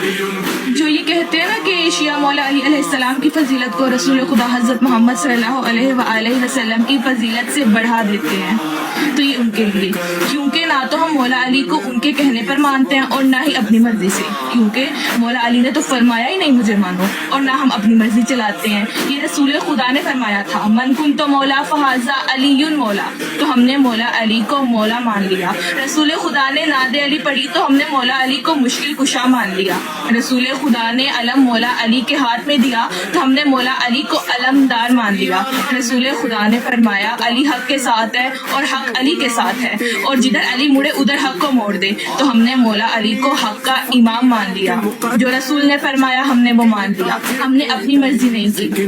جو یہ کہتے ہیں نا کہ شیعہ مولا علی علیہ السلام کی فضیلت کو رسول خدا حضرت محمد صلی اللہ علیہ وآلہ وسلم کی فضیلت سے بڑھا دیتے ہیں، تو یہ ان کے لیے، کیونکہ نہ تو ہم مولا علی کو ان کے کہنے پر مانتے ہیں اور نہ ہی اپنی مرضی سے، کیونکہ مولا علی نے تو فرمایا ہی نہیں مجھے مانو، اور نہ ہم اپنی مرضی چلاتے ہیں۔ یہ رسول خدا نے فرمایا تھا، من کنت مولا فہذا علی مولا، تو ہم نے مولا علی کو مولا مان لیا۔ رسول خدا نے ناد علی پڑھی تو ہم نے مولا علی کو مشکل کشا مان لیا۔ رسول خدا نے علم مولا علی کے ہاتھ میں دیا تو ہم نے مولا علی کو علمدار مان لیا۔ رسول خدا نے فرمایا علی حق کے ساتھ ہے اور حق علی کے ساتھ ہے، اور جدھر علی مڑے ادھر حق کو موڑ دے، تو ہم نے مولا علی کو حق کا امام مان لیا۔ جو رسول نے فرمایا ہم نے وہ مان لیا، ہم نے اپنی مرضی نہیں کی۔